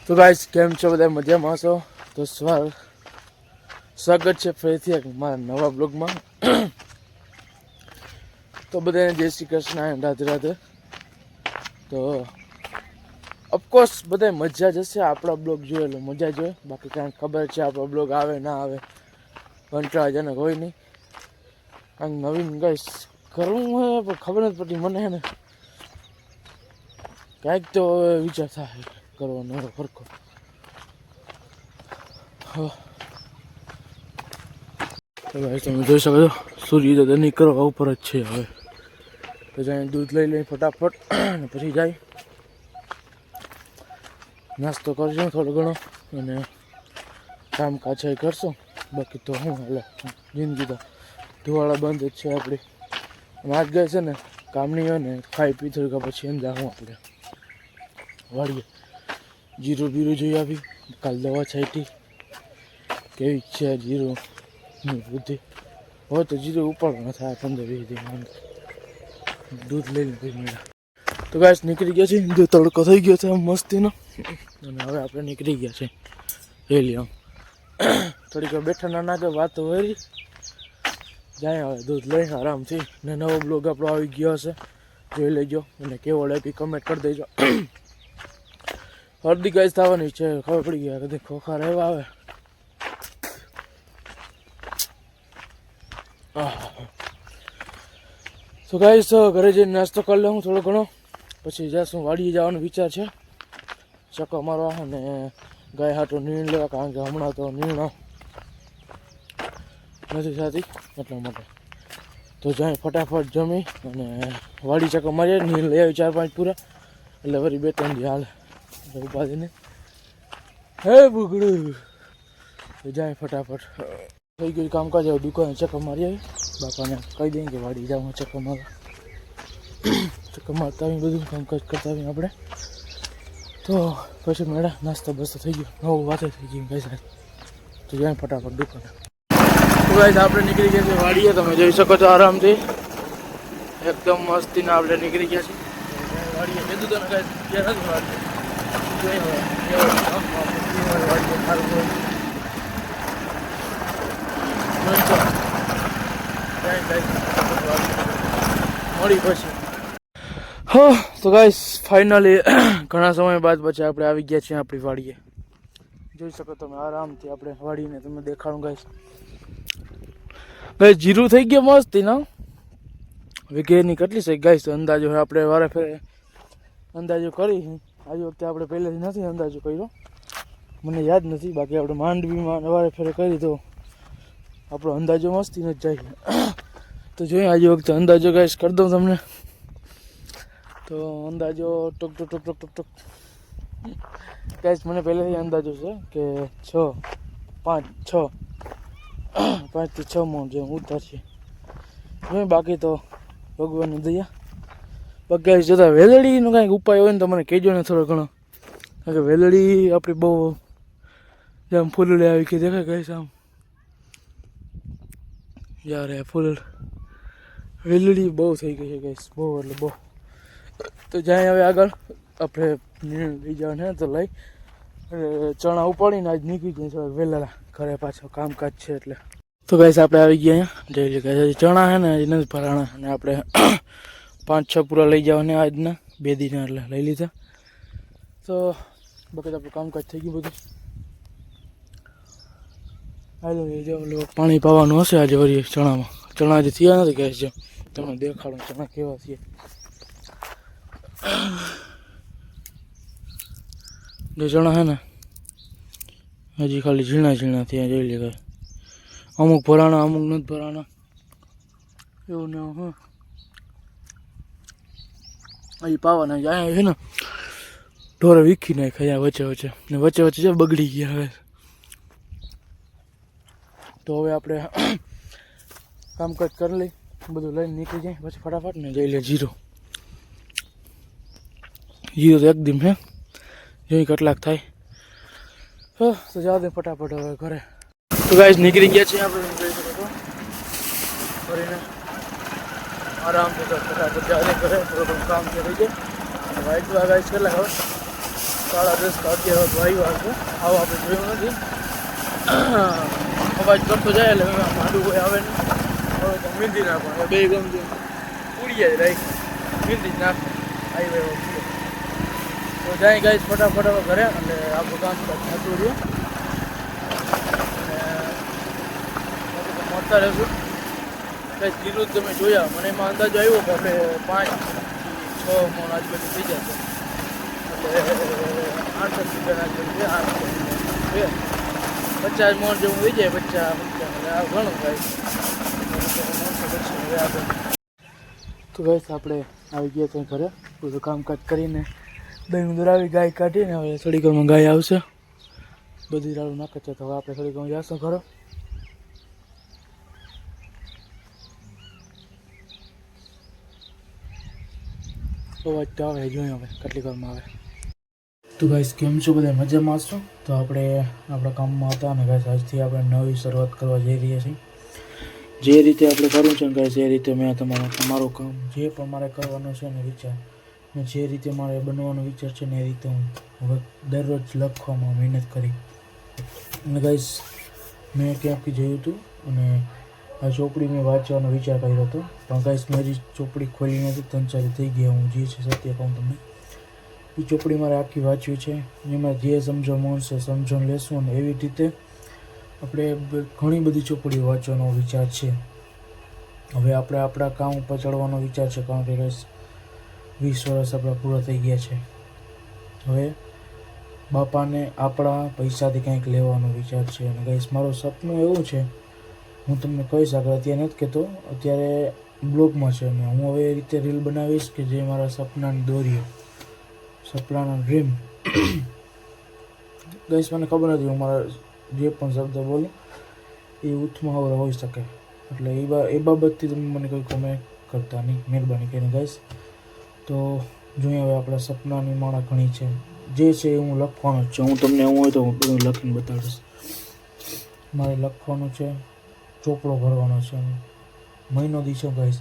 તો ગાઈસ કેમ છો બધા મજામાં છો? તો સ્વાગત છે ફરીથી એક મારા નવા બ્લોગમાં. તો બધાને જય શ્રી કૃષ્ણ અને રાધે રાધે. તો ઓફકોર્સ બધા મજા જશે આપણા બ્લોગ જોઈએ એટલે મજા જોઈએ, બાકી કાંઈ ખબર છે આપણો બ્લોગ આવે ના આવે કંટાળાજનક હોય નહીં. કાંઈક નવીન ગાઈસ કરવું હોય પણ ખબર નથી પડતી મને હે ને, કાંઈક તો વિચાર થાય કરવાનો ફરકો. તો ભાઈ તમે જોઈ શકો છો સૂર્ય તો નીકળવા ઉપર જ છે હવે. તો જાય દૂધ લઈ લઈ ફટાફટ અને પછી જાય નાસ્તો કરજો થોડો ઘણો અને કામકાજ છે કરશો. બાકી તો શું હાલે જિંદગી તો ધુવાળા બંધ જ છે આપણી. અને આજ ગઈ છે ને કામ નહીં હોય ને ખાઈ પી થોડીક પછી એમ જાઉં આપણે વાળીએ જીરું બીરું જોઈ આવી. કાલ દવા છાંટી કેવી છે જીરું બુદ્ધિ હોય તો જીરું ઉપાડવા થાય 15-20 દિન દૂધ લઈને પછી મળ્યા. તો ગાઈસ નીકળી ગયા છે, જો તડકો થઈ ગયો છે મસ્તીનો અને હવે આપણે નીકળી ગયા છે રેલી. આમ થોડીક બેઠા ના કે વાતો વરી જાય હવે દૂધ લઈ આરામથી. ને નવો બ્લોગ આપણો આવી ગયો હશે, જોઈ લેજો અને કેવો લાગે કમેન્ટ કરી દેજો. હળદી ગાઈસ થવાની છે, ખબર પડી ગયા કદી ખોખા રહેવા આવે. તો ગાઈસ ઘરે જઈને નાસ્તો કરી લઉં થોડો ઘણો, પછી જશું વાડીએ જવાનો વિચાર છે ચક્કો મારવા અને ગાય હાટો નીણ લેવા, કારણ કે હમણાં તો નીણ નથી થતી એટલા માટે. તો જાય ફટાફટ જમી અને વાડી ચક્કો મારીએ, નીણ લઈ આવી 4-5 પૂરા એટલે વળી 2-3 દી હાલે ઉપાધિને. હે બુગડું તો જાય ફટાફટ. થઈ ગયું કામકાજ, હવે દુકાને ચક્કર મારી આવી. બાપાને કહી દઈએ કે વાડી જાઉં ચક્કર મારવા. ચક્કર મારતા આવીને બધું કામકાજ કરતા આવીને આપણે તો પછી મેળા નાસ્તો બસ્તો થઈ ગયો, નવું વાતે થઈ ગયું કઈ સાહેબ. તો જાય ફટાફટ દુકાને. તો ગાઈસ આપણે નીકળી ગયા છે વાડીએ, તમે જોઈ શકો છો આરામથી એકદમ મસ્તીના આપણે નીકળી ગયા છીએ વાડીએ. કીધું તો ગાઈસ ગયા નથી વાડીએ. મળી પછી તો ગાઈસ ફાઇનલી ઘણા સમય બાદ પછી આપણે આવી ગયા છીએ આપણી વાડીએ. જોઈ શકો તમે આરામથી આપણે વાડીને તમને દેખાડું ગાઈસ. ગાઈસ જીરું થઈ ગયો મસ્તી ના વીઘેની કેટલી છે ગાઈસ અંદાજો આપણે વારે ફેરે અંદાજો કરી. આજે વખતે આપણે પહેલેથી નથી અંદાજો કર્યો, મને યાદ નથી, બાકી આપણે માંડવીમાં વારે ફેરે કરી તો આપણો અંદાજો મસ્તી નથી જાય. તો જોઈએ આજે વખતે અંદાજો ગાઈસ કરી દઉં તમને. તો અંદાજો ટક ટક ટક ટક ટક ગાઈસ મને પહેલેથી અંદાજો છે કે 5-6 મણ જેમ ઉતારશે. બાકી તો ભગવાનની દયા. બાકી ગાઈસ જોતા વેલડીનો કાંઈક ઉપાય હોય ને તો મને કહેજો ને થોડો ઘણો, કારણ કે વેલડી આપણી બહુ જેમ ફૂલડી આવી કે દેખાય ગાઈસ આમ યાર ફૂલ વેલડી બહુ થઈ ગઈ છે ગાઈસ, બહુ એટલે બહુ. તો જાય હવે આગળ આપણે લઈ જવાનું છે તો લઈ ચણા ઉપાડીને આજ નીકળી જાય વહેલા ઘરે પાછો કામકાજ છે એટલે. તો ગાઈસ આપણે આવી ગયા અહીંયા જોઈ લે ગાઈસ ચણા છે ને એ નથી ભરાણા અને આપણે 5-6 પૂરા લઈ જવાના આજના 2 દિન એટલે લઈ લીધા. તો બાકી આપણું કામકાજ થઈ ગયું બધું. હાલો જો પાણી પાવાનું હશે આજે વળી ચણામાં. ચણા આજે થયા નથી ગાઈસ, જો તમને દેખાડું ચણા કેવા થયા. જો ચણા હે ને હજી ખાલી ઝીણા ઝીણા થયા જોઈ લે ગાય. અમુક ભરાણા અમુક નથી ભરાણા એવું ને હા હજી પાવાના અહીંયા છે ને ઢોરે વીખી નાખ્યા વચ્ચે વચ્ચે ને વચ્ચે વચ્ચે છે બગડી ગયા હવે. તો હવે આપણે કામકાજ કરી લઈ, બધું લઈને નીકળી જાય પછી ફટાફટ ને જઈ લે જીરો તો એકદમ હે જોઈ કેટલાક થાય. તો જાવ દે ફટાફટ હવે ઘરે. તો ગાઈસ નીકળી ગયા છીએ આપણે જઈ શકો છો ફરીને આરામથી ફટાફટ જાવ દે ઘરે. થોડું કામ થઈ જાય અને વાઇટ ગાઈસ કેટલા હવે 10:30 કે 11 વાગ્યા છે. આવો આપણે જોયું નથી. અવાજ કરતો જાય એટલે માડું કોઈ આવે નહીં. હવે તો મીંધી નાખવાનું બે ગમ ઉડી જાય રાઈ મીંધી જ નાખો હાઈવે તો જાય ગાઈસ ફટાફટ હવે ઘરે એટલે આપણું કામ થતું રહ્યું અને મળતા રહેશું. કંઈ જીરું તમે જોયા મને એમાં અંદાજો આવ્યો કે આપણે 5 થી 6 મણ આજુબાજુ થઈ જશે એટલે 8 સીઝન આજુબાજુ છે 50 મણ જેવું થઈ જાય 50 એટલે આ ઘણું થાય. તો બસ આપણે આવી ગયા ત્યાં ઘરે બધું કામકાજ કરીને દહીં દોરાવી ગાય કાઢીને હવે થોડીક વારમાં ગાય આવશે. બધી રાડું નાખે છે તો હવે આપણે થોડીક વાર જઈશું ઘરે. અવાજ તો આવે જોઈએ હવે કેટલી વારમાં આવે. તો ગાઈસ કેમ છો બધા મજામાં છો? તો આપણે આપણા કામમાં હતા અને ગાઈસ આજથી આપણે નવી શરૂઆત કરવા જઈ રહ્યા છીએ. જે રીતે આપણે કરવું છે ને ગાઈસ એ રીતે મેં તમારું કામ જે પણ મારે કરવાનું છે ને વિચાર ને જે રીતે મારે બનવાનો વિચાર છે ને એ રીતે હું હવે દરરોજ લખવામાં મહેનત કરી. અને ગાઈસ મેં ક્યાંકથી જોયું હતું અને આ ચોપડી મેં વાંચવાનો વિચાર કર્યો હતો પણ ગાઈસ મારી ચોપડી ખોલી નથી 3-4 થઈ ગયા. હું જે છે સત્ય કહું તમને એ ચોપડી મારે આખી વાંચવી છે. એમાં જે સમજણ મળશે સમજણ લેશું અને એવી રીતે આપણે ઘણી બધી ચોપડીઓ વાંચવાનો વિચાર છે. હવે આપણે આપણા કામ ઉપર ચડવાનો વિચાર છે કારણ કે ગાઈસ 20 વર્ષ આપણા પૂરા થઈ ગયા છે. હવે બાપાને આપણા પૈસાથી કંઈક લેવાનો વિચાર છે અને ગાઈસ મારું સપનું એવું છે હું તમને કહી શકું અત્યારે નથી કહેતો અત્યારે બ્લોગમાં છે અને હું હવે એ રીતે રીલ બનાવીશ કે જે મારા સપનાની દોરીઓ સપનાના ડ્રીમ. ગાઈસ મને ખબર નથી હું મારા જે પણ શબ્દ બોલું એ ઉથમાં હોઈ શકે એટલે એ બાબતથી તમે મને કોઈ કોમેન્ટ કરતા નહીં મહેરબાની કરીને ગાઈસ. તો જોઈએ હવે આપણા સપનાની માળા ઘણી છે જે છે એ હું લખવાનો જ છું. હું તમને એવું હોય તો હું બધું લખીને બતાવીશ. મારે લખવાનું છે ચોપડો ભરવાનો છે મહિનો દી છે ગાઈસ.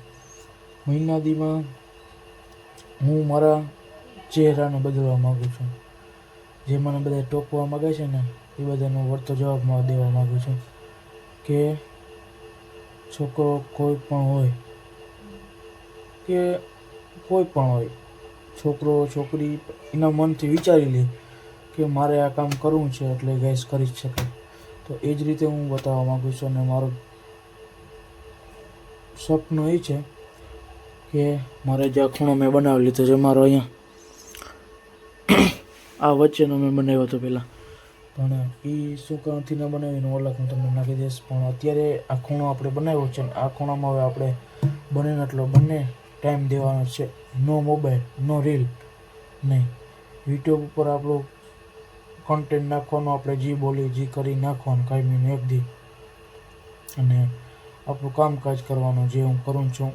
મહિના દીમાં હું મારા ચહેરાને બદલવા માગું છું. જે મને બધા ટોકવા માગે છે ને એ બધાનો વળતો જવાબમાં દેવા માગું છું કે છોકરો કોઈ પણ હોય કે કોઈ પણ હોય છોકરો છોકરી એના મનથી વિચારી લે કે મારે આ કામ કરવું છે એટલે ગાઈસ કરી જ શકે. તો એ જ રીતે હું બતાવવા માગું છું અને મારું સપનું એ છે કે મારે જે ખૂણો મેં બનાવી લીધો છે મારો અહીંયા આ વચ્ચેનો મેં બનાવ્યો હતો પહેલાં પણ એ શું કામથી ન બનાવીને ઓળખ હું તમને નાખી દઈશ. પણ અત્યારે આ ખૂણો આપણે બનાવ્યો છે ને આ ખૂણામાં હવે આપણે બને એટલો બંને ટાઈમ દેવાનો છે. નો મોબાઈલ નો રીલ નહીં. યુટ્યુબ ઉપર આપણું કન્ટેન્ટ નાખવાનું આપણે જે બોલી જે કરી નાખવાનું કાયમીને એક દી અને આપણું કામકાજ કરવાનું જે હું કરું છું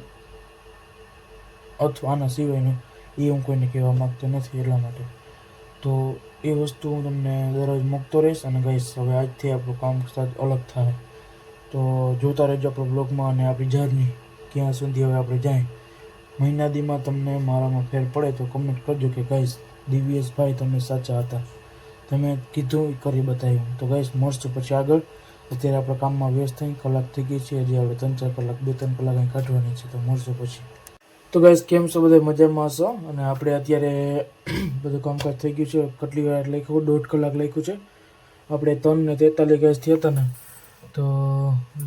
અથવા આના સિવાયનું એ હું કોઈને કહેવા માગતો નથી એટલા માટે. તો એ વસ્તુ હું તમને દરરોજ મૂકતો રહીશ અને ગાઈસ હવે આજથી આપણું કામકાજ અલગ થાય. તો જોતા રહેજો આપણો બ્લોગમાં અને આપણી જર્ની ક્યાં સુધી હવે આપણે જાય. મહિના દીમાં તમને મારામાં ફેર પડે તો કમેન્ટ કરજો કે ગાઈસ દિવ્યેશભાઈ તમે સાચા હતા તમે કીધું એ કરી બતાવ્યું. તો ગાઈસ મળશું પછી આગળ. અત્યારે આપણે કામમાં વ્યસ્ત થઈ કલાક થઈ ગઈ છે હજી આપણે 3-4 કલાક 2-3 કલાક અહીં કાઢવાની છે. તો મળશું પછી. તો ગાઈસ કેમ છો બધા મજામાં હશો અને આપણે અત્યારે બધું કામકાજ થઈ ગયું છે. કેટલી વાર લખ્યું 1.5 કલાક લખ્યું છે આપણે 3:43 ગાઈસ થયા હતા ને તો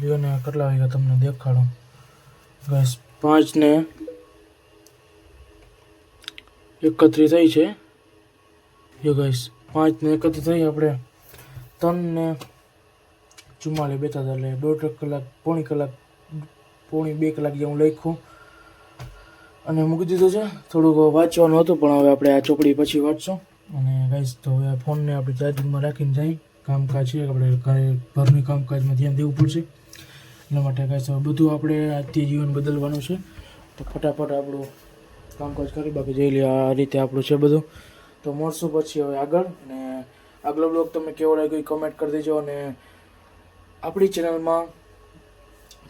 લ્યો ને કેટલા વાગ્યા તમને દેખાડું ગાઈસ 5:31 થઈ છે. જો ગાઈસ 5:31 થઈ આપણે 3:44 બેઠા હતા એટલે 1.5 કલાક પોણી 2 કલાક જેવું લખ્યું અને મૂકી દીધું છે. થોડુંક વાંચવાનું હતું પણ હવે આપણે આ ચોપડી પછી વાંચશું અને ગાઈસ તો હવે આ ફોનને આપણે ચાર્જિંગમાં રાખીને જઈ કામકાજ છે આપણે ઘરની કામકાજમાં ધ્યાન દેવું પડશે એટલા માટે ગાઈસ હવે બધું આપણે આજથી જીવન બદલવાનું છે. તો ફટાફટ આપણું કામકાજ કરી બાકી જઈ લે આ રીતે આપણું છે બધું. તો મળશું પછી હવે આગળ અને આગલો બ્લોગ તમે કેવો લાગ્યો કમેન્ટ કરી દેજો અને આપણી ચેનલમાં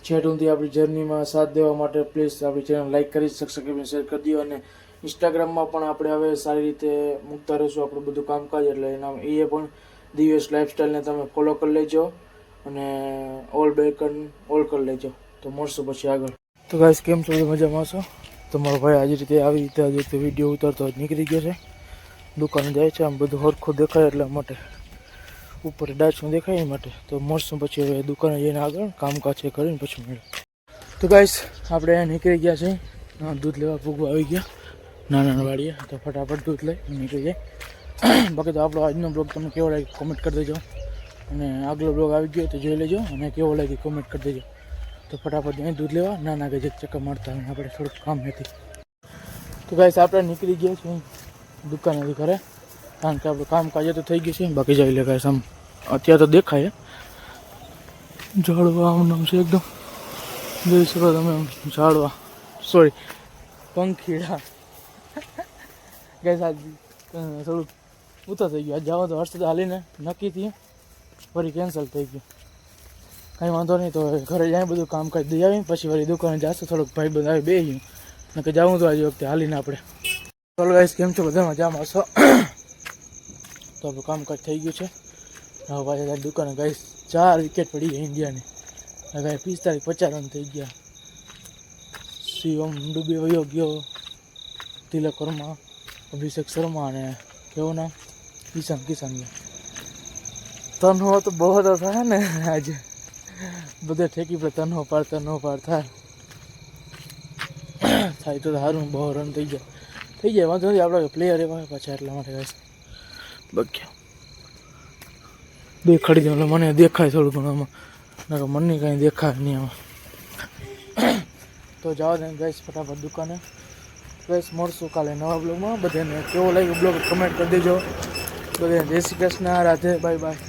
છેટ સુધી આપણી જર્નીમાં સાથ દેવા માટે પ્લીઝ આપણી ચેનલ લાઈક કરી સબસ્ક્રાઈબ શેર કરી દો અને ઇન્સ્ટાગ્રામમાં પણ આપણે હવે સારી રીતે મૂકતા રહીશું આપણું બધું કામકાજ, એટલે એના એ પણ દિવ્યેશ લાઈફસ્ટાઈલને તમે ફોલો કરી લેજો અને ઓલ બેકન ઓલ કરી લેજો. તો મળશું પછી આગળ. તો ગાઈસ કેમ છો, મજામાં છો? તમારો ભાઈ આજે રીતે આવી રીતે આજે રીતે વિડીયો ઉતારતો જ નીકળી ગયો છે. દુકાને જાય છે, આમ બધું હરખું દેખાય એટલા માટે, ઉપર ડાચું દેખાય એ માટે. તો મળશું પછી હવે દુકાને જઈને આગળ કામકાજ કરીને પછી મળે. તો ગાઈસ આપણે અહીંયા નીકળી ગયા છે, દૂધ લેવા પૂગવા આવી ગયા નાના વાડીએ. તો ફટાફટ દૂધ લઈ નીકળી જાય. બાકી તો આપણો આજનો બ્લોગ તમને કેવો લાગે કોમેન્ટ કરી દેજો, અને આગલો બ્લોગ આવી ગયો તો જોઈ લેજો, અને કેવો લાગે કોમેન્ટ કરી દેજો. તો ફટાફટ અહીં દૂધ લેવા નાના કે જે ચક્કર મારતા હોય આપણે થોડુંક કામ નથી. તો ગાઈસ આપણે નીકળી ગયા છીએ દુકાનેથી ઘરે, કારણ કે આપણું કામકાજ તો થઈ ગયું છે. બાકી જઈ લે ગાઈસ, આમ અત્યારે તો દેખાય ઝાડવા આમ નામ છે એકદમ, જોઈ શકો તમે ઝાડવા, સોરી પંખીડા. ગાઈસ આજ થોડુંક ઉતા થઈ ગયું. આજ જવા તો હર્ષદ હાલીને નક્કી થયું, ફરી કેન્સલ થઈ ગયું. કાંઈ વાંધો નહીં, તો ઘરે જાય બધું કામકાજ દઈ આવી પછી વળી દુકાને જશે. થોડુંક ભાઈ બંધ આવી બે ગયું ને કે જવું તો આજે વખતે હાલીને આપણે. ચાલો ગાઈસ કેમ છો, બધા મજામાં છો? તો આપણું કામકાજ થઈ ગયું છે. હવે પાછા દુકાને ગાઈસ 4 વિકેટ પડી ગઈ ઇન્ડિયાની. ગાય 45-50 રન થઈ ગયા. શિવમ ડુબે વયો ગયો, તિલક વર્મા, અભિષેક શર્મા અને કેવું નામ કિશન. તનહો તો બહુ તો થાય ને આજે, બધે ઠેકી પડે તનહો પાર થાય તો સારું. બહુ રન થઈ જાય વાંધો નથી, આપણે પ્લેયર એવા પાછા એટલા માટે ગાઈસ બગ્યા દેખાડી દે. એટલે મને દેખાય થોડું ઘણું આમાં, ના મને કાંઈ દેખાય નહીં આમાં. તો જવા દે ગાઈસ ફટાફટ દુકાને. ગાઈસ મળશું કાલે નવા બ્લોગમાં. બધાને કેવો લાગ્યો બ્લોગ કમેન્ટ કરી દેજો. બધાને જય શ્રી કૃષ્ણ, રાધે, બાય બાય.